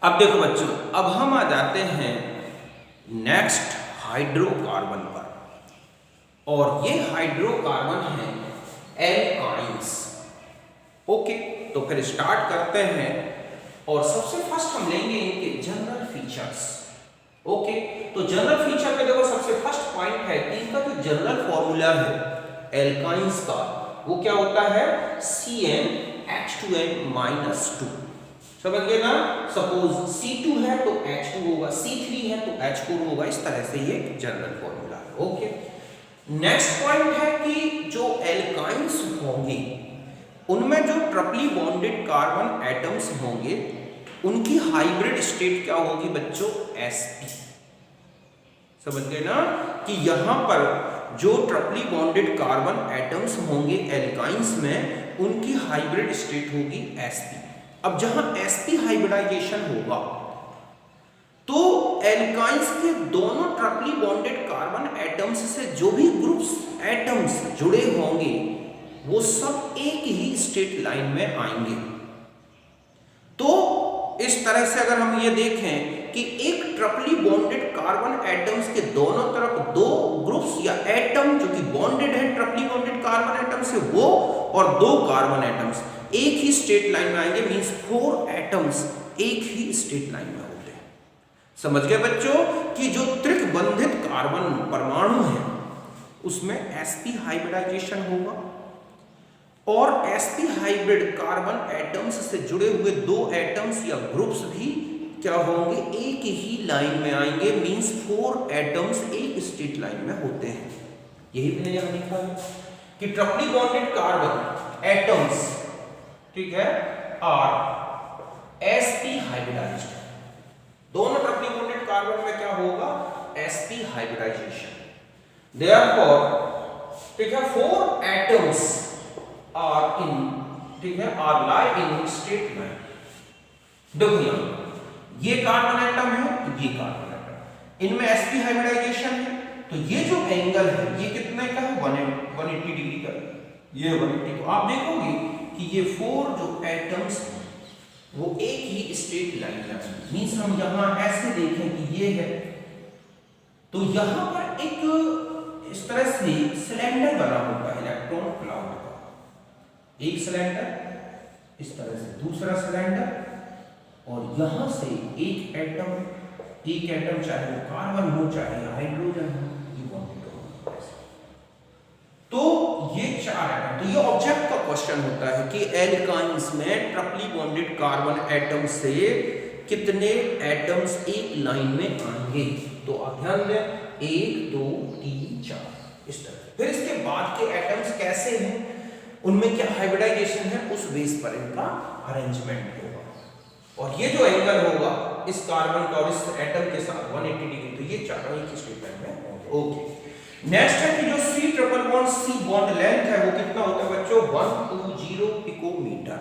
अब देखो बच्चों, अब हम आ जाते हैं नेक्स्ट हाइड्रोकार्बन पर, और ये हाइड्रोकार्बन है एल्काइंस। ओके, तो फिर स्टार्ट करते हैं और सबसे फर्स्ट हम लेंगे इनके जनरल फीचर्स। ओके, तो जनरल फीचर पे देखो सबसे फर्स्ट पॉइंट है कि इनका जो जनरल फॉर्मूला है एल्काइंस का वो क्या होता है CnH2n-2। समझ गए ना। सपोज C2 है तो H2 होगा, C3 है तो H4 होगा, इस तरह से ये जनरल फॉर्मूला है। ओके, नेक्स्ट पॉइंट है कि जो एल्काइंस होंगे उनमें जो ट्रिपली बॉन्डेड कार्बन एटम्स होंगे उनकी हाइब्रिड स्टेट क्या होगी बच्चों, sp। समझ गए ना कि यहां पर जो ट्रिपली बॉन्डेड कार्बन एटम्स होंगे एल्काइंस में उनकी हाइब्रिड स्टेट होगी sp। अब जहां sp हाइब्रिडाइजेशन होगा तो एल्काइंस के दोनों ट्रिपली बॉन्डेड कार्बन एटम्स से जो भी ग्रुप्स एटम्स जुड़े होंगे वो सब एक ही स्टेट लाइन में आएंगे। तो इस तरह से अगर हम ये देखें कि एक ट्रिपली बॉन्डेड कार्बन एटम्स के दोनों तरफ दो ग्रुप्स या एटम जो कि बॉन्डेड है ट्रिपली बॉन्डेड कार्बन एटम से वो और दो कार्बन एटम्स एक ही स्टेट लाइन में आएंगे, मींस 4 एटम्स एक ही स्टेट लाइन में होते हैं। समझ गए बच्चों कि जो त्रिकबंधित कार्बन परमाणु है उसमें sp हाइब्रिडाइजेशन होगा और sp हाइब्रिड कार्बन एटम्स से जुड़े हुए दो एटम्स या ग्रुप्स भी क्या होंगे, एक ही लाइन में आएंगे, मींस 4 एटम्स एक स्टेट लाइन में होते हैं। यही मैंने यहां लिखा है कि ट्रिपली बॉन्डेड कार्बन एटम्स, ठीक है, आर sp हाइब्रिडाइज्ड। दोनों ट्रिपली बॉन्डेड कार्बन में क्या होगा, sp हाइब्रिडाइजेशन। देयरफॉर, ठीक है, 4 एटम्स आर इन, ठीक है, are lie in straight line. देखो यहां ये कार्बन एटम है तो ये कार्बन एटम, इनमें sp हाइब्रिडाइजेशन है तो ये जो एंगल है ये कितने का है, 180 डिग्री का, ये 180। तो आप देखोगे कि ये 4 जो एटम्स हैं वो एक ही स्टेट लाइन में है। मींस हम यहां ऐसे देखें कि ये है तो यहां पर एक इस तरह से सिलेंडर बना होता है इलेक्ट्रॉन क्लाउड का, एक सिलेंडर इस तरह से, दूसरा सिलेंडर, और यहां से एक एटम चाहे वो कार्बन हो चाहे हाइड्रोजन हो, ये बॉन्डेड हो। तो ये 4 एटम, तो ये ऑब्जेक्ट का क्वेश्चन होता है कि एल्काइंस में ट्रिपली बॉन्डेड कार्बन एटम से कितने एटम्स एक लाइन में आएंगे। तो आप ध्यान दें 1 2 3 4 इस तरह। फिर इसके बाद के एटम्स कैसे हैं, उनमें क्या हाइब्रिडाइजेशन है, उस बेस पर इनका अरेंजमेंट होगा। और ये जो एंगल होगा इस कार्बन का और इस एटम के साथ 180 डिग्री, तो ये चारों एक स्टेट लाइन में होंगे। ओके, नेक्स्ट है कि जो C triple bond C bond length है वो कितना होता है बच्चों, 120 पिकोमीटर,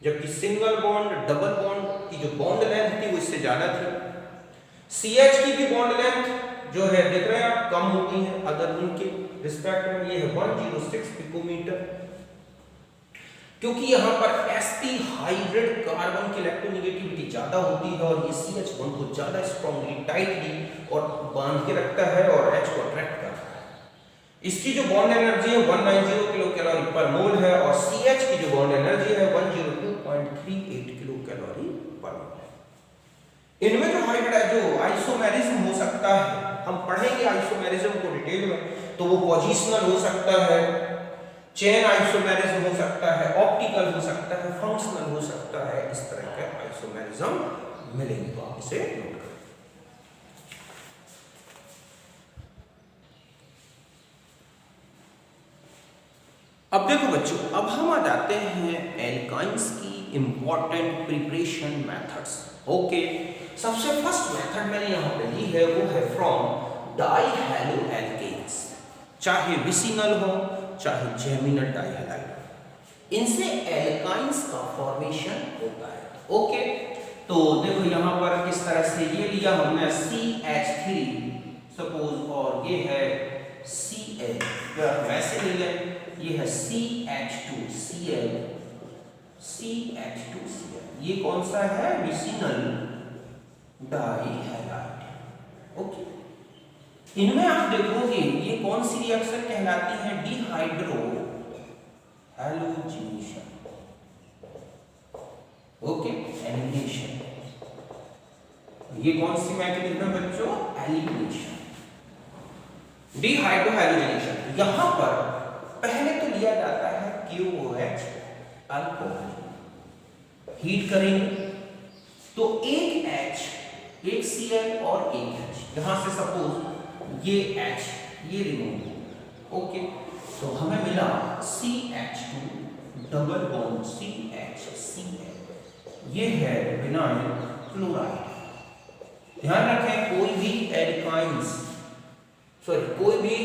जबकि सिंगल बॉन्ड डबल बॉन्ड की जो बॉन्ड लेंथ थी वो इससे ज्यादा थी। CH की भी बॉन्ड लेंथ जो है देख रहे हैं आप कम हो गई है अदर उनके रिस्पेक्ट में, ये है 106 पिकोमीटर, क्योंकि यहां पर sp हाइब्रिड कार्बन की इलेक्ट्रोनेगेटिविटी ज्यादा होती है और ये CH बॉन्ड को ज्यादा स्ट्रांगली टाइटली और बांध के रखता है और H को अट्रैक्ट करता है। इसकी जो बॉन्ड एनर्जी है 190 किलो कैलोरी पर मोल है और CH की जो बॉन्ड एनर्जी है 102.38 किलो कैलोरी पर मोल है। इनमें जो हाइब्रिड जो आइसोमेरिज्म हो सकता है, हम पढ़ेंगे आइसोमेरिज्म को डिटेल में, तो वो पोजिशनल हो सकता है, चेन आइसोमेरिज्म हो सकता है, ऑप्टिकल हो सकता है, फंक्शनल हो सकता है, इस तरह के आइसोमेरिज्म मिलेंगे, तो आप इसे नोट करें। अब देखो बच्चों, अब हम आ जाते हैं एल्काइंस की इंपॉर्टेंट प्रिपरेशन मेथड्स। ओके, सबसे फर्स्ट मेथड मैंने यहां पे ली है वो है फ्रॉम डाइहैलोएल्केन्स, चाहे विसिनल हो चाहे जेमिनल डाइहैलाइड, इनसे एल्काइंस का फॉर्मेशन होता है। ओके, तो देखो यहां पर किस तरह से ये लिया हमने CH3 सपोज और ये है Cl, वैसे ले लें ये है CH2Cl, CH2Cl, ये कौन सा है? विसिनल डाइहैलाइड। ओके, इनमें आप देखोगे ये कौन सी रिएक्शन कहलाती है? Dehydro halogenation. Okay, elimination. ये कौन सी मैकेनिज्म है बच्चों? Elimination, dehydro halogenation. यहां पर पहले तो लिया जाता है KOH अल्कोहल, हीट करेंगे तो एक H, एक Cl और एक H, यहां से सपोज ये H ये रिमूव, ओके, तो हमें मिला CH2 डबल बॉन्ड CHCl, ये है विनाइल क्लोराइड। ध्यान रखें कोई भी एल्काइंस कोई भी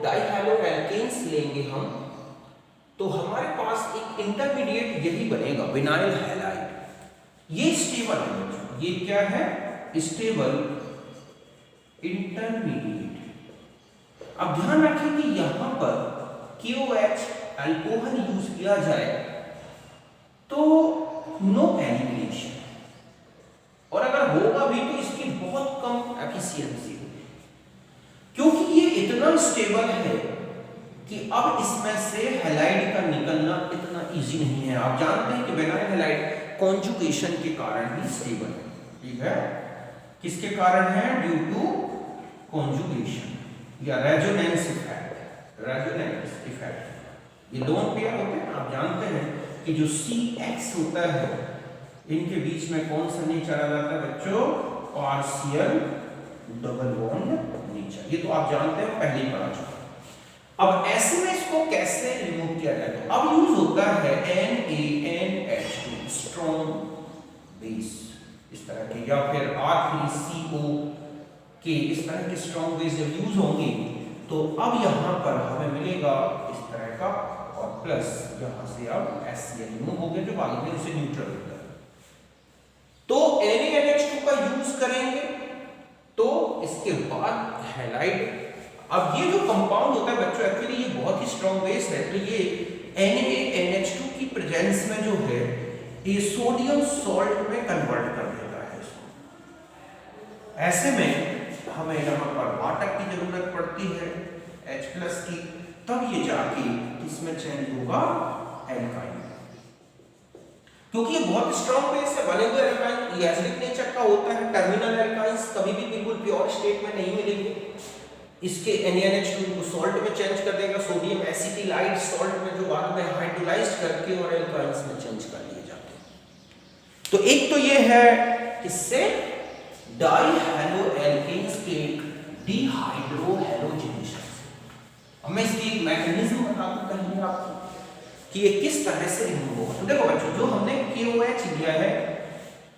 डाइहैलो एल्केन्स लेंगे हम तो हमारे पास एक इंटरमीडिएट यही बनेगा, विनाइल हैलाइड। ये स्टेबल है, ये क्या है? Stable intermediate. अब ध्यान रखें कि यहां पर KOH अल्कोहल यूज किया जाए तो नो एलिमिनेशन, और अगर होगा भी तो इसकी बहुत कम एफिशिएंसी होगी, क्योंकि ये इतना स्टेबल है कि अब इसमें से हैलाइड का निकलना इतना इजी नहीं है। आप जानते हैं कि विनाइल हैलाइड कॉन्जुगेशन के कारण ही स्टेबल है, ठीक है? किसके कारण है? ड्यू टू कॉन्जुगेशन या रेजोनेंस इफेक्ट। रेजोनेंस इफेक्ट, ये लोन पेयर होते हैं, आप जानते हैं कि जो CX होता है इनके बीच में कौन सा नेचर आ जाता है बच्चों? Partial double bond nature. ये तो आप जानते हैं, पहले ही पढ़ा चुका। अब ऐसे में इसको कैसे रिमूव किया जाए? तो अब यूज होता है NaNH2 स्ट्रॉन्ग बेस इस तरह के, या फिर R3CO के इस तरह के स्ट्रॉन्ग बेस जब यूज होंगे तो अब यहां पर हमें मिलेगा इस तरह का, और प्लस यहां से अब HCl रिमूव हो गया जो बाद में उसे न्यूट्रल होता है। तो NaNH2 का यूज करेंगे तो इसके बाद हैलाइड। अब ये जो कंपाउंड होता है बच्चों एक्चुअली ये बहुत ही स्ट्रॉन्ग बेस है, तो ये NaNH2 की प्रेजेंस में जो है ये सोडियम सॉल्ट में कन्वर्ट कर देता है इसको। ऐसे में हमें यहाँ पर वाटर की जरूरत पड़ती है H+ की, तब ये जाके इसमें चेंज होगा एल्काइन, क्योंकि ये बहुत स्ट्रॉन्ग बेस है। बने हुए एल्काइन ये एसिडिक नेचर का होता है। टर्मिनल एल्काइंस कभी भी बिल्कुल प्योर स्टेट में नहीं मिलेंगे। इसके NaNH2 को सॉल्ट में चेंज कर देगा, सोडियम एसिटिलाइड सॉल्ट में, जो बाद में हाइड्रोलाइज्ड करके और एल्काइंस में चेंज कर लिए जाते हैं। तो एक तो ये है इससे डाइहैलो एल्केन्स के डिहाइड्रो हैलोजिनेशन। अब मैं इसकी एक मैकेनिज्म बता दूं पहले आपको कि ये किस तरह से रिमूव होगा। तो देखो बच्चों, जो हमने KOH लिया है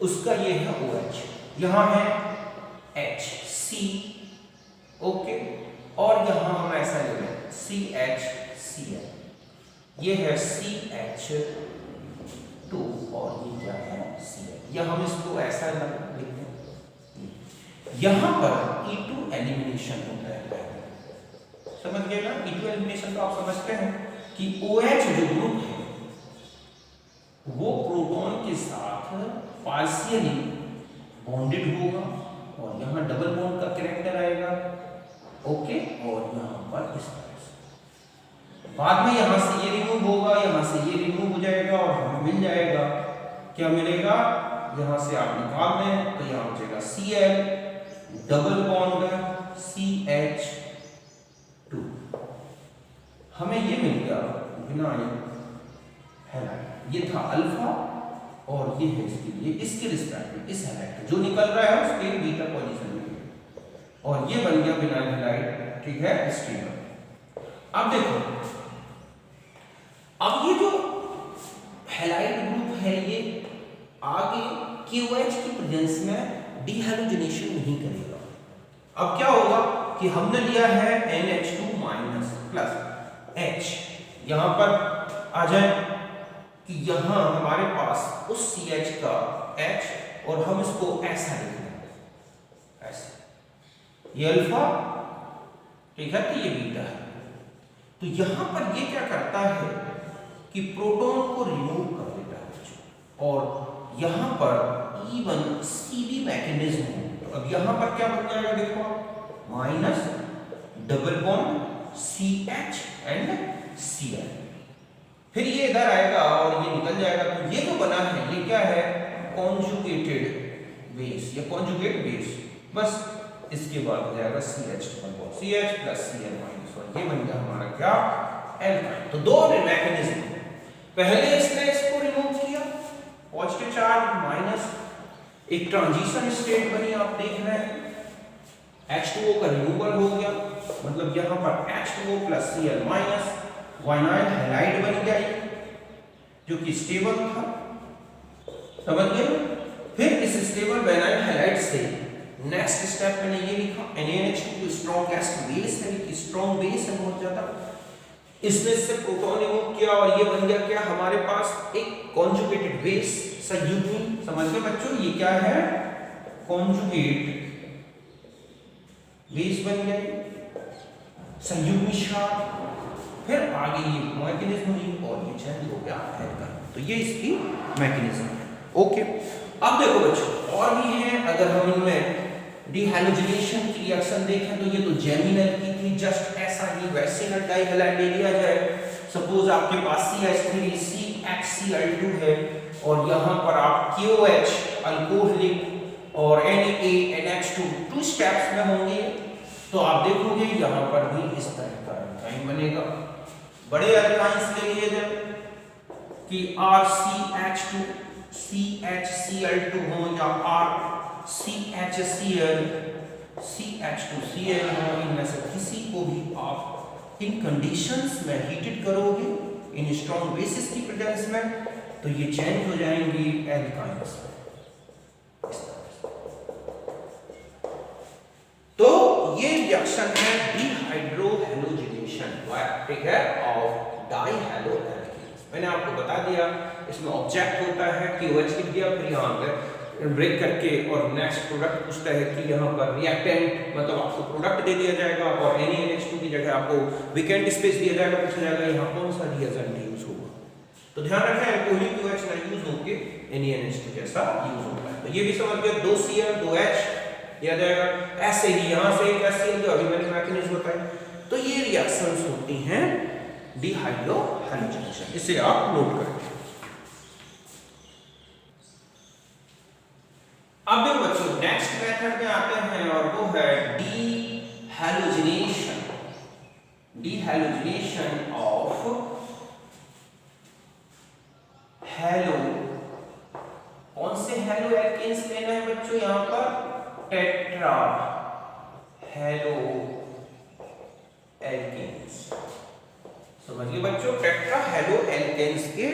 उसका ये है OH, यहां है HC, ओके, और यहां हम ऐसा ले लें CHCl, ये है CH2 और ये क्या है Cl, या हम इसको ऐसा लिखते हैं। यहां पर E2 एलिमिनेशन होता है, समझ गए ना? E2 एलिमिनेशन तो आप समझते हैं कि OH जो ग्रुप है वो प्रोटॉन के साथ पार्शियली बॉन्डेड होगा और यहाँ डबल बॉन्ड का कैरेक्टर आएगा, ओके, और यहाँ पर इस तरह से बाद में यहाँ से ये रिमूव होगा, यहाँ से ये रिमूव हो जाएगा और हमें मिल जाएगा, क्या मिलेगा? यहाँ से आप निकाल दें तो यहाँ बचेगा Cl डबल बॉन्ड CH2, हमें ये मिल गया विनाइल हैलाइड। ये था अल्फा और ये है इसके लिए, इसके रिस्पेक्ट में इस हैलाइड जो निकल रहा है उसके बीटा पोजीशन में, और ये बन गया विनाइल हैलाइड, ठीक है, स्टेबल। अब देखो, अब ये जो हैलाइड ग्रुप है ये आगे KOH की प्रेजेंस में डिहैलोजिनेशन नहीं करेगा। अब क्या होगा कि हमने लिया है NH2- प्लस H, यहां पर आ जाए कि यहां हमारे पास उस CH का H और हम इसको ऐसा लिख लें, ऐसे, ये अल्फा, ठीक है, तो ये बीटा है। तो यहां पर ये क्या करता है कि प्रोटॉन को रिमूव कर देता है और यहाँ पर इवन CB मैकेनिज्म हो, तो अब यहाँ पर क्या बन जाएगा देखो, minus double bond CH and Cl, फिर ये इधर आएगा और ये निकल जाएगा। तो ये जो बना है ये क्या है, कॉन्जुगेटेड बेस या कॉन्जुगेट बेस, बस इसके बाद हो जाएगा CH double bond CH plus Cl minus 1, ये बन गया हमारा क्या, एल्काइन। तो दो मैकेनिज्म, पहले इसने इसको रिमूव किया, पॉजिटिव चार्ज माइनस, एक ट्रांजिशन स्टेट बनी, आप देख रहे हैं H2O का रिमूवल हो गया, मतलब यहाँ पर H2O plus Cl minus वाइनाइल halide बन गया जो कि स्टेबल था, समझ गए। फिर इस स्टेबल वाइनाइल हैलाइड से नेक्स्ट स्टेप मैंने ये लिखा, NaNH2 स्ट्रॉन्गेस्ट बेस है, कि स्ट्रॉन्ग बेस है बहुत ज्यादा, इसने इससे प्रोटॉन रिमूव किया और ये बन गया क्या हमारे पास, एक कॉन्जुगेटेड बेस संयुग्मी, समझ गए बच्चों, ये क्या है, कॉन्जुगेट बेस बन गया संयुग्मी क्षार। फिर आगे ये मैकेनिज्म हुई और ये चेंज हो गया एल्काइन। तो ये इसकी मैकेनिज्म है। ओके, अब देखो बच्चों और भी है, अगर हम इनमें डिहाइड्रोजनेशन की रिएक्शन देखें तो ये तो जेमिनल की थी, जस्ट ऐसा ही वैसे न डाइहैलाइड ले लिया जाए। सपोज आपके पास CH3 CHCl2 है और यहाँ पर आप KOH अल्कोहलिक और NaNH2 2 स्टेप्स में होंगे, तो आप देखोगे यहाँ पर भी इस तरह का एल्काइन बनेगा। बड़े एल्काइंस ले लिए जाए कि RCH2 CHCl2 हो या RCHCl CH2Cl हो, इनमें से किसी को भी आप इन कंडीशंस में हीटेड करोगे इन स्ट्रॉन्ग बेसिस की प्रेजेंस में, तो ये चेंज हो जाएंगी एल्काइंस। तो ये रिएक्शन है डिहाइड्रोहैलोजिनेशन, ठीक है, ऑफ डाइहैलोएल्केन्स। मैंने आपको बता दिया इसमें ऑब्जेक्ट होता है KOH लिख दिया, फिर यहाँ पर ब्रेक करके और नेक्स्ट प्रोडक्ट पूछता है कि यहाँ पर रिएक्टेंट, मतलब आपको प्रोडक्ट दे दिया जाएगा और NaNH2 की जगह आपको वेकेंट स्पेस दिया जाएगा, पूछा जाएगा यहाँ कौन सा रिएजेंट यूज होगा। तो ध्यान रखें अल्कोहलिक OH ना यूज होके NaNH2 जैसा यूज होता है। तो ये भी समझ गए, 2 Cl 2 H दिया जाएगा। ऐसे ही यहाँ से एक HCl, जो अभी मैंने मैकेनिज्म बताया। तो ये रिएक्शंस होती हैं डिहाइड्रोहैलोजिनेशन, इसे आप नोट करें। अब देखो बच्चों नेक्स्ट मेथड में आते हैं और वो है डिहैलोजिनेशन, डिहैलोजिनेशन ऑफ हैलो, कौन से हैलो एल्केन्स लेना है बच्चों, यहाँ पर टेट्रा हैलो एल्केन्स, समझिए बच्चों, टेट्रा हैलो एल्केन्स के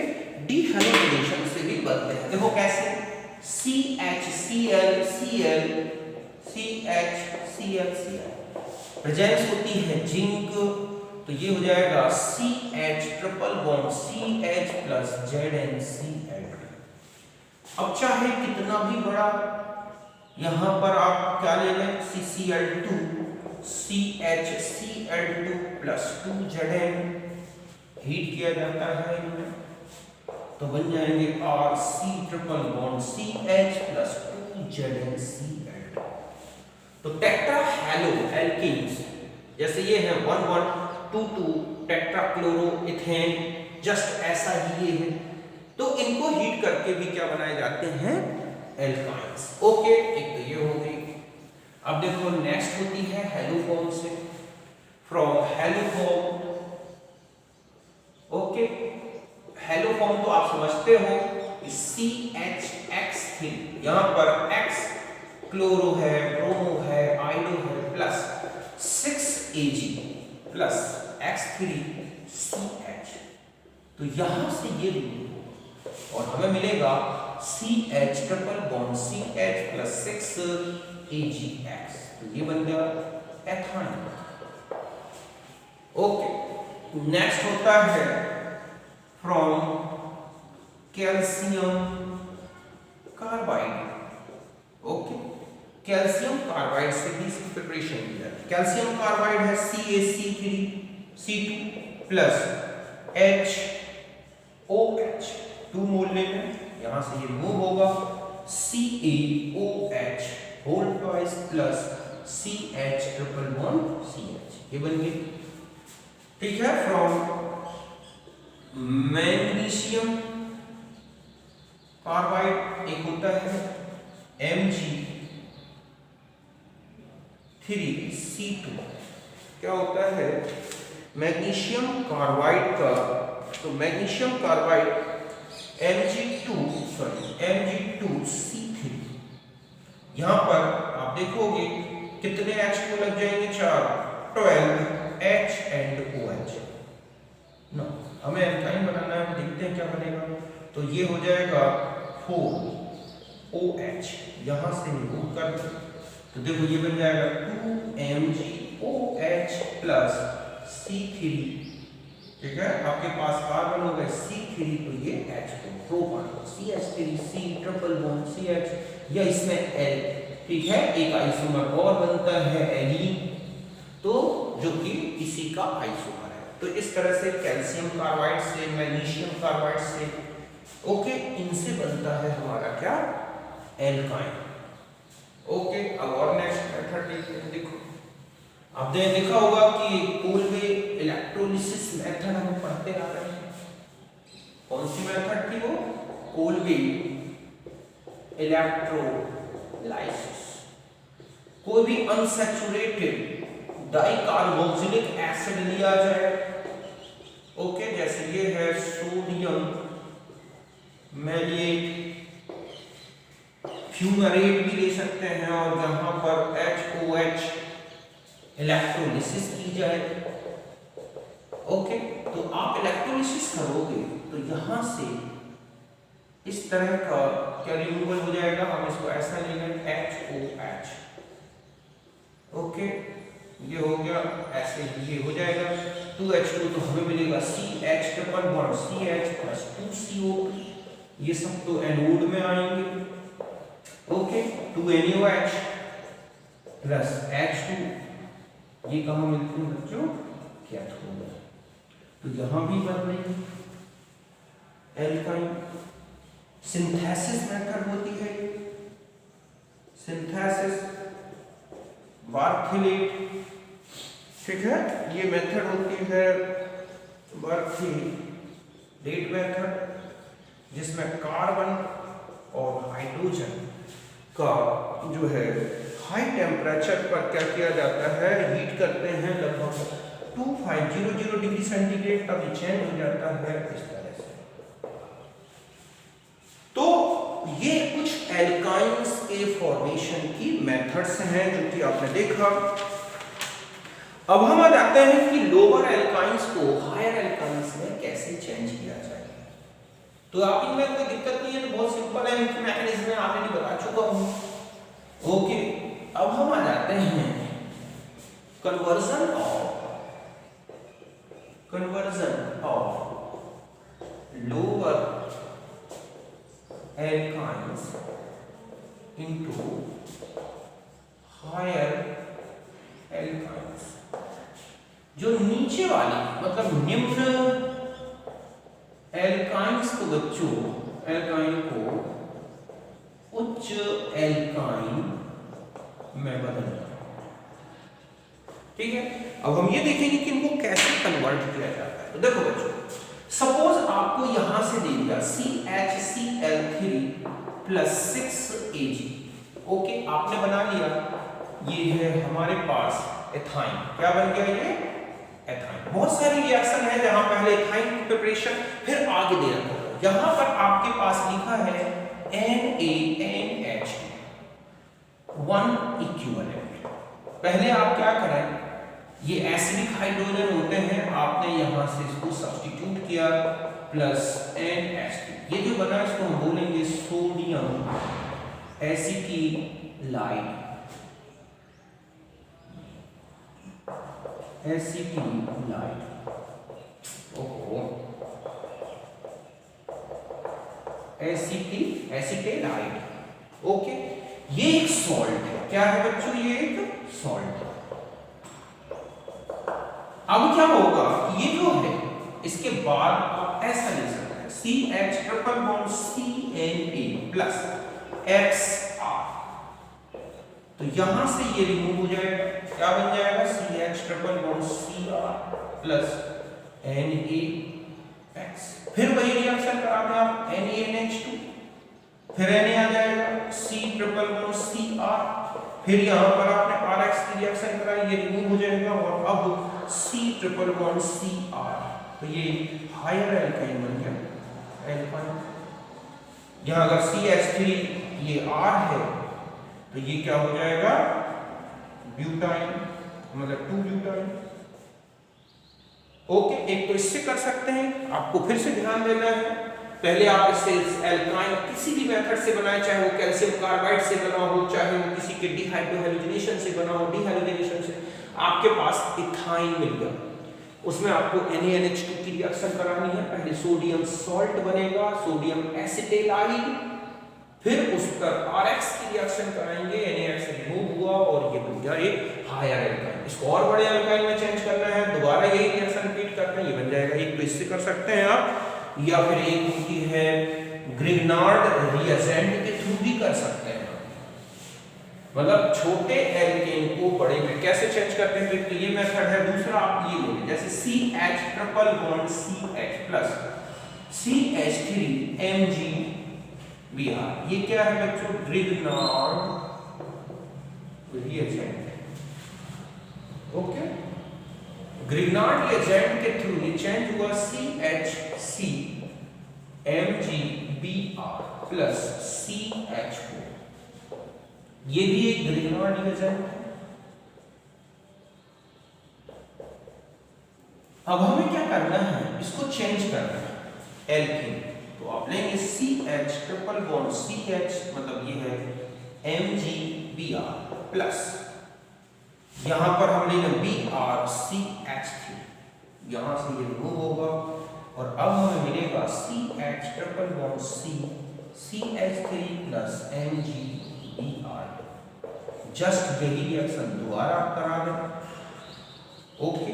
डिहैलोजिनेशन से भी बनते हैं। देखो कैसे, CHCl Cl CHCl प्रेजेंस होती है जिंक, तो ये हो जाएगा CH triple bond CH plus ZnCl। अब चाहे कितना भी बड़ा यहाँ पर आप क्या ले लें, CCl2 CHCl2 plus 2Zn, heat किया जाता है इनमें, तो बन जाएंगे RC triple bond CH plus 2ZnCl। तो टेट्रा हैलो एल्केन्स जैसे ये है 1122 टेट्राक्लोरोइथेन, जस्ट ऐसा ही ये है, तो इनको हीट करके भी क्या बनाए जाते हैं, एल्काइंस। ओके, एक तो ये हो गई। अब देखो नेक्स्ट होती है हैलोफॉर्म से, फ्रॉम हैलोफॉर्म। ओके, हैलोफॉर्म तो आप समझते हो, CHX3, यहाँ पर X क्लोरो है, ब्रोमो है, आइडो है, प्लस 6Ag प्लस X3CH, तो यहां से ये रिमूव और हमें मिलेगा CH triple bond CH plus 6AgX, तो ये बन गया एथाइन। ओके, नेक्स्ट होता है from calcium carbide. Okay, calcium carbide से भी इसकी प्रिपरेशन की जाती है। कैल्शियम कार्बाइड है CaC3C2 प्लस HOH 2 मोल लेना, यहां से ये मूव होगा, CaOH whole twice plus CH triple bond CH, ये बन गई। ठीक है, फ्रॉम मैग्नीशियम कार्बाइड एक होता है Mg3C2, क्या होता है मैग्नीशियम कार्बाइड का, तो मैग्नीशियम कार्बाइड Mg2C3, यहां पर आप देखोगे कितने H को लग जाएंगे, 4, 12 H एंड OH। नो, हमें एल्काइन बनाना है, देखते हैं क्या बनेगा। तो ये हो जाएगा 4OH, यहां से रिमूव कर दो, तो देखो ये बन जाएगा 2MgOH प्लस C3। ठीक है, आपके पास कार्बन हो गए C3, तो ये H को प्रोपान CH3C ट्रिपल बॉन्ड CH, या इसमें L। ठीक है, एक आइसोमर और बनता है एलीन, तो जो कि इसी का आइसोमर है। तो इस तरह से कैल्शियम कार्बाइड से, मैग्नीशियम कार्बाइड से, ओके, इनसे बनता है हमारा क्या, एल्काइन। ओके, अब और नेक्स्ट मेथड देखो, आपने देखा होगा कि कोलवे इलेक्ट्रोलिसिस मेथड हम पढ़ते आ रहे हैं। कौन सी मेथड थी वो, कोलवे इलेक्ट्रोलाइसिस। कोई भी अनसैचुरेटेड डाइकार्बोक्सिलिक एसिड लिया जाए, ओके, जैसे ये है सोडियम मैलिएट, फ्यूमरेट भी ले सकते हैं, और जहां पर HOH इलेक्ट्रोलिसिस की जाए। ओके, तो आप इलेक्ट्रोलिसिस करोगे तो यहां से इस तरह का क्या रिमूवल हो जाएगा, हम इसको ऐसा लेंगे HOH। ओके, ये हो गया, ऐसे ये हो जाएगा 2H2, तो हमें मिलेगा CH triple bond CH plus 2CO2, ये सब तो एनोड में आएंगे। ओके, 2NaOH प्लस H2, ये कहां मिलते हैं बच्चों, कैथोड में, तो यहां भी बन रही एल्काइन। सिंथेसिस मेथड होती है, सिंथेसिस बार्थिलेट। ठीक है, ये मेथड होती है बार्थिलेट मेथड, जिसमें कार्बन और हाइड्रोजन का जो है हाई टेम्परेचर पर क्या किया जाता है, हीट करते हैं लगभग 2500 डिग्री सेंटीग्रेड, तब ये चेंज हो जाता है इस तरह से। तो ये कुछ एल्काइंस के फॉर्मेशन की मेथड्स हैं जो कि आपने देखा। अब हम आ जाते हैं कि लोअर एल्काइंस को हायर एल्काइंस में कैसे चेंज किया जाए। तो आप इनमें कोई दिक्कत नहीं है, तो बहुत सिंपल है, इनकी मैकेनिज्म में ऑलरेडी बता चुका हूं। ओके, अब हम आ जाते हैं conversion of lower alkynes into higher alkynes. जो नीचे वाली मतलब निम्न एल्काइंस को बच्चों, एल्काइन को उच्च एल्काइन में बदलना। ठीक है, अब हम ये देखेंगे कि इनको कैसे कन्वर्ट किया जाता है। तो देखो बच्चों, सपोज आपको यहां से दे दिया CHCl3 प्लस 6Ag। ओके, आपने बना लिया, ये है हमारे पास एथाइन। क्या बन गया ये, एथाइन। बहुत सारी रिएक्शन है जहां पहले एथाइन की प्रिपरेशन, फिर आगे दे रखा है। यहां पर आपके पास लिखा है NaNH 1 इक्विवेलेंट। पहले आप क्या करें, ये एसिडिक हाइड्रोजन होते हैं, आपने यहां से इसको सब्स्टिट्यूट किया प्लस NH2, ये जो बना इसको हम बोलेंगे सोडियम एसिटिलाइड। एसिटिलाइड, ओहो, एसिटिलाइड। ओके, ये एक सॉल्ट है। क्या है बच्चों, ये एक सॉल्ट है। अब क्या होगा, ये जो है इसके बाद आप ऐसा ले सकते हैं CH triple bond CN plus XR। तो यहां से ये रिमूव हो जाएगा, क्या बन जाएगा CH triple bond Cr plus NaX। फिर वही रिएक्शन कराते हैं आप NaNH2, फिर Na आ जाएगा C ट्रिपल बॉन्ड Cr, फिर यहाँ पर आपने RX की रिएक्शन कराई, ये रिमूव हो जाएगा और अब C ट्रिपल बॉन्ड Cr, तो ये हायर एल्काइन बन गया एल्काइन। यहाँ अगर CH3 ये R है तो ये क्या हो जाएगा ब्यूटाइन, मतलब 2 ब्यूटाइन। ओके, एक तो इससे कर सकते हैं, आपको फिर से ध्यान देना है, पहले आप इससे एल्काइन किसी भी मेथड से बनाए, चाहे वो कैल्शियम कार्बाइड से बना हो, चाहे वो किसी के डिहाइड्रोहेलोजिनेशन से बना हो, डिहाइड्रोजनेशन से आपके पास इथाइन मिल गया, उसमें आपको NaNH2 की रिएक्शन करानी है। पहले सोडियम सॉल्ट बनेगा, सोडियम एसिटाइड, फिर उस पर RX की रिएक्शन कराएंगे, NaX रिमूव हुआ और ये बन गया एक हायर एल्काइन। इसको और बड़े एल्काइन में चेंज करना है, दोबारा यही रिएक्शन रिपीट करते हैं, ये बन जाएगा। एक तो इससे कर सकते हैं आप, या फिर एक होती है ग्रिग्नार्ड रिएजेंट के थ्रू भी कर सकते हैं, मतलब छोटे एल्केन को बड़े में कैसे चेंज करते हैं, तो ये मेथड है। दूसरा आप ये लोगे, जैसे CH triple bond CH plus CH3 MgBr, ये क्या है बच्चों Grignard reagent. Okay, Grignard reagent के थ्रू ये चेंज हुआ CHC MgBr प्लस CH4, ये भी एक ग्रिग्नार्ड रिएजेंट है। अब हमें क्या करना है, इसको चेंज करना है एल्कीन, तो आप लेंगे CH ट्रिपल बॉन्ड CH, मतलब ये है MgBr प्लस, यहां पर हम लेंगे Br CH3, यहां से ये रिमूव होगा और अब हमें मिलेगा CH triple bond CH3 plus MgBr। Just यही रिएक्शन दोबारा आप करा दें। ओके,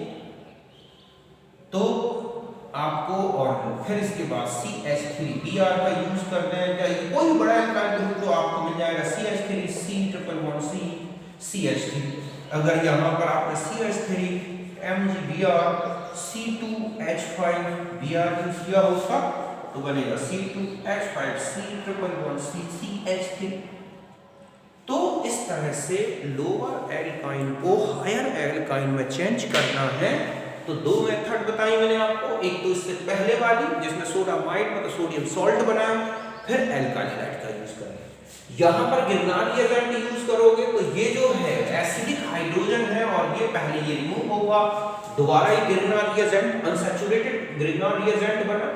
तो आपको और फिर इसके बाद CH3Br का यूज करते हैं, क्या कोई बड़ा एल्काइल ग्रुप तो आपको मिल जाएगा CH3 C triple bond C CH3। अगर यहाँ पर आपने CH3 MgBr C2H5Br यूज किया होगा तो बनेगा C2H5 C triple bond C CH3। तो इस तरह से लोअर एल्काइन को हायर एल्काइन में चेंज करना है। तो दो मेथड बताई मैंने आपको, एक तो इससे पहले वाली जिसमें सोडामाइड मतलब सोडियम सॉल्ट बनाया, फिर एल्काइल हैलाइड का यूज करें। यहाँ पर ग्रिग्नार्ड रिएजेंट यूज करोगे तो ये जो है एसिडिक हाइड्रोजन है और ये पहले ये रिमूव होगा, दोबारा ये Grignard reagent unsaturated Grignard reagent बना,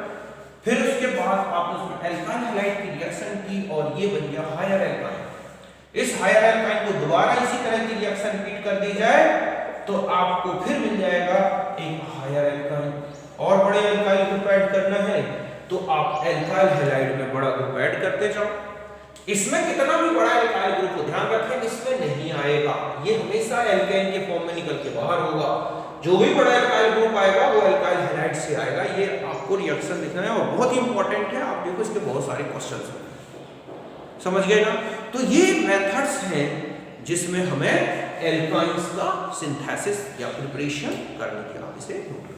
फिर उसके बाद आपने उसमें एल्काइल हैलाइड की रिएक्शन की और ये बन गया हायर एल्काइन। इस हायर एल्काइन को दोबारा इसी तरह की रिएक्शन रिपीट कर दी जाए तो आपको फिर मिल जाएगा एक हायर एल्काइन। और बड़े एल्काइल ग्रुप ऐड करना है तो आप एल्काइल हैलाइड में बड़ा ग्रुप ऐड करते जाओ। इसमें कितना भी बड़ा एल्काइल ग्रुप हो ध्यान रखें इसमें नहीं आएगा, ये हमेशा एल्केन के फॉर्म में निकल के बाहर होगा। जो भी बड़ा एल्काइल ग्रुप आएगा वो एल्काइल हैलाइड से आएगा। ये आपको रिएक्शन लिखना है और बहुत ही इंपॉर्टेंट है, आप देखो इसके बहुत सारे क्वेश्चंस हैं, समझ गए ना। तो ये मेथड्स हैं जिसमें हमें एल्काइंस का सिंथेसिस या प्रिपरेशन करने की, आप इसे नोट करें।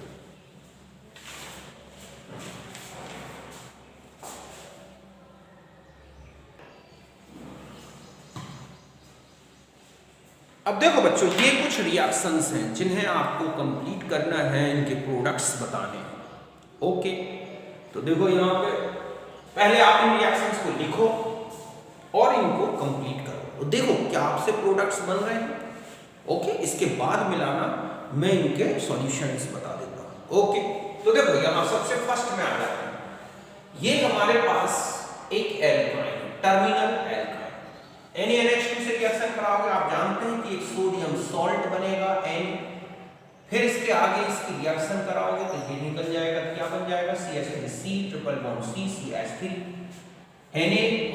अब देखो बच्चों ये कुछ रिएक्शंस हैं जिन्हें आपको कंप्लीट करना है, इनके प्रोडक्ट्स बताने हैं। ओके, तो देखो यहाँ पे पहले आप इन रिएक्शंस को लिखो और इनको कंप्लीट करो। तो देखो क्या आपसे प्रोडक्ट्स बन रहे हैं। ओके, इसके बाद मिलाना मैं इनके सॉल्यूशंस बता देता हूँ। ओके, तो देखो यहाँ सबसे फर्स्ट में आ जाता है, ये हमारे पास एक एल्काइन टर्मिनल एल्काइन NaNH2 से रिएक्शन कराओगे, आप जानते हैं कि एक सोडियम सॉल्ट बनेगा N, फिर इसके आगे इसकी रिएक्शन कराओगे तो ये निकल जाएगा, क्या बन जाएगा CH3C triple bond C CH3 Na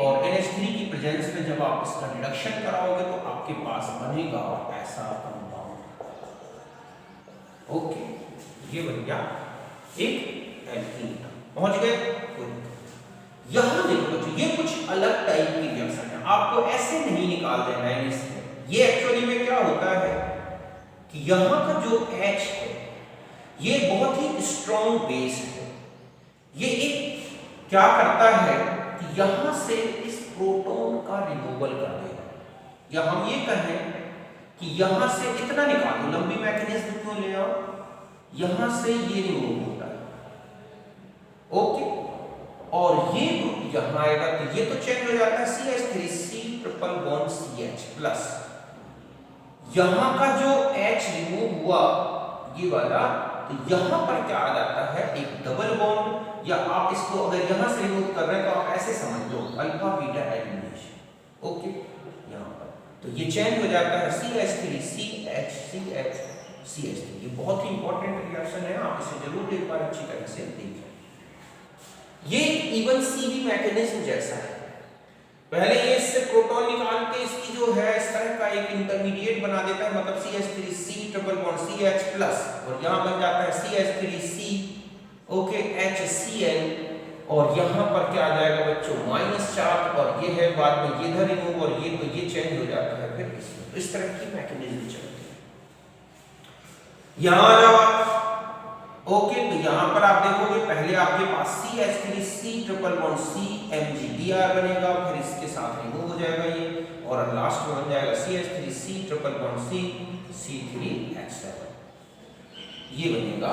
और NH3 की प्रेजेंस में जब आप इसका रिडक्शन कराओगे तो आपके पास बनेगा ऐसा कंपाउंड। ओके, ये बन गया एक एल्कीन। पहुंच गए? यहां देखो बच्चों ये कुछ अलग टाइप की रिएक्शन है, आपको ऐसे नहीं निकाल देना है इसमें। ये एक्चुअली में क्या होता है कि यहाँ का जो H है ये बहुत ही स्ट्रॉन्ग बेस है, ये एक क्या करता है कि यहाँ से इस प्रोटॉन का रिमूवल कर देगा, या हम ये कहें कि यहाँ से इतना निकाल दो, लंबी मैकेनिज्म क्यों ले आओ, यहाँ से ये रिमूव होता है, ओके, और ये ग्रुप यहाँ आएगा तो ये तो चेंज हो जाता है CH3 C triple bond CH plus, यहाँ का जो H रिमूव हुआ ये वाला, तो यहाँ पर क्या आ जाता है एक डबल बॉन्ड, या आप इसको अगर यहाँ से रिमूव कर रहे हैं तो आप ऐसे समझ लो अल्फा बीटा एलिमिनेशन, ओके, यहाँ पर तो ये चेंज हो जाता है CH3 CH CH CH3। ये बहुत ही इंपॉर्टेंट रिएक्शन है, आप इसे जरूर एक बार अच्छी तरह से देखें। ये इवन सीवी मैकेनिज्म जैसा है, पहले ये इससे प्रोटॉन निकाल के इसकी जो है इस तरह का एक इंटरमीडिएट बना देता है, मतलब CH3 C triple bond CH plus, और यहाँ बन जाता है CH3 C ओके HCl, और यहाँ पर क्या आ जाएगा बच्चों माइनस चार्ज, और ये है बाद में ये इधर रिमूव, और ये तो ये चेंज हो जाता है फिर इसमें, तो इस तरह की मैकेनिज्म चलती है। यहाँ आ जाओ, ओके, तो यहाँ पर आप देखोगे पहले आपके पास CH3 C triple bond CMgBr बनेगा, फिर इसके साथ रिमूव हो जाएगा ये, और लास्ट में बन जाएगा CH3 C triple bond C C3H7, ये बनेगा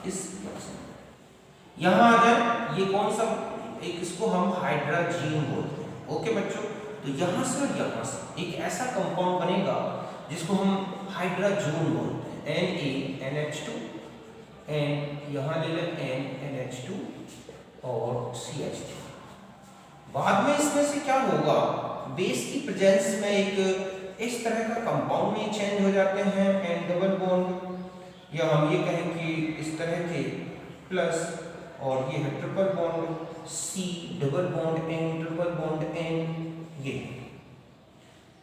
इस रिएक्शन। यहाँ आ जाए, ये कौन सा, एक इसको हम हाइड्रोजीन बोलते हैं, ओके बच्चों, तो यहाँ से और यहाँ से एक ऐसा कंपाउंड बनेगा जिसको हम हाइड्रोजन बोलते हैं, NaNH2 एंड यहाँ ले लें NH2 और CH3। बाद में इसमें से क्या होगा, बेस की प्रेजेंस में एक इस तरह का कंपाउंड में चेंज हो जाते हैं, एन डबल बॉन्ड, या हम ये कहें कि इस तरह के प्लस, और ये है triple bond C double bond N triple bond N, ये,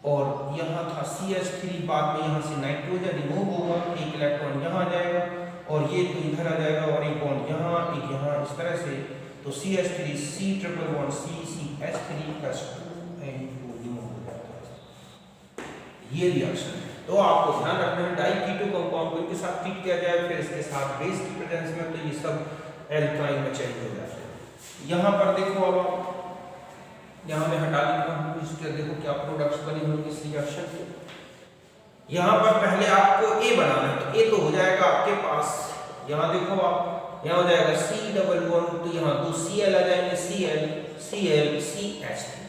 और यहाँ था CH3, बाद में यहाँ से नाइट्रोजन रिमूव होगा, एक इलेक्ट्रॉन यहाँ आ जाएगा, और ये तो इधर आ जाएगा, और एक बॉन्ड यहाँ, एक यहाँ, इस तरह से, तो CH3 C triple bond C CH3 plus 2N2 remove हो जाता है। ये रिएक्शन है, तो आपको ध्यान रखना है डाई कीटो कंपाउंड को इनके साथ ट्रीट किया जाए, फिर इसके साथ बेस की प्रेजेंस में, तो ये सब एल्काइन में चेंज हो जाते हैं। यहाँ पर देखो, अब यहाँ मैं हटा देता हूँ, इसके देखो क्या प्रोडक्ट्स बने होंगे इस रिएक्शन के। यहाँ पर पहले आपको A बनाना है, तो A तो हो जाएगा आपके पास, यहाँ देखो आप, यहाँ हो जाएगा C डबल बॉन्ड, तो यहाँ 2 Cl आ जाएंगे, Cl Cl CH3,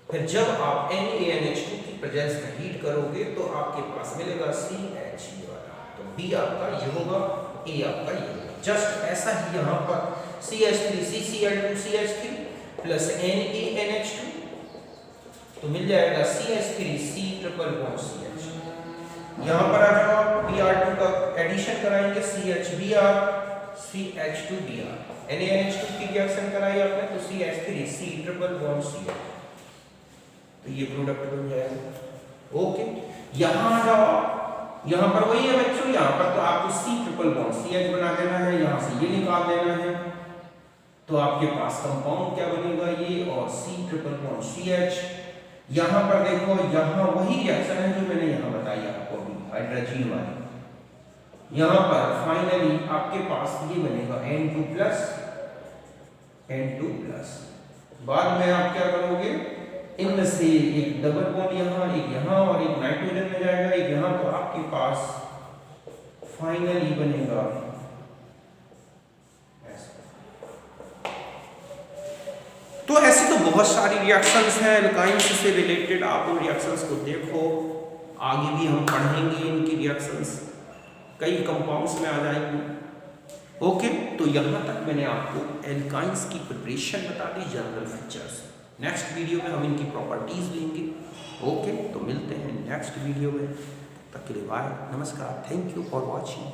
फिर जब आप NaNH2 की प्रेजेंस में हीट करोगे तो आपके पास मिलेगा CH वाला, तो B आपका ये होगा, A आपका ये होगा, जस्ट ऐसा ही यहाँ पर CH3 CCl2 CH3 plus NaNH2, तो मिल जाएगा CH3 C triple bond CH। यहाँ पर आ जाओ, Br2 का एडिशन कराएंगे, CHBr CH2Br, NaNH2 की रिएक्शन कराई आपने तो CH3 C triple bond CH, तो ये प्रोडक्ट बन जाएगा, ओके। यहाँ आ जाओ, यहाँ पर वही है बच्चों, यहाँ पर तो आपको C ट्रिपल बॉन्ड CH बना देना है, यहाँ से ये निकाल देना है, तो आपके पास कंपाउंड क्या बनेगा ये, और C ट्रिपल बॉन्ड CH। यहाँ पर देखो, यहाँ वही रिएक्शन है जो मैंने यहाँ बताई आपको अभी, हाइड्रोजन वाली। यहाँ पर फाइनली आपके पास ये बनेगा N2 प्लस, बाद में आप क्या करोगे, इनमें से एक डबल बॉन्ड यहाँ, एक यहाँ, और एक नाइट्रोजन में जाएगा, एक यहाँ, तो आपके पास फाइनली बनेगा तो ऐसे तो बहुत सारी रिएक्शंस हैं एल्काइंस से रिलेटेड, आप उन रिएक्शंस को देखो, आगे भी हम पढ़ेंगे इनकी रिएक्शंस, कई कंपाउंड्स में आ जाएंगे, ओके। तो यहाँ तक मैंने आपको एल्काइंस की प्रिपरेशन बता दी, जनरल फीचर्स। नेक्स्ट वीडियो में हम इनकी प्रॉपर्टीज लेंगे, ओके। तो मिलते हैं नेक्स्ट वीडियो में, तब तक के लिए बाय, नमस्कार, थैंक यू फॉर वॉचिंग।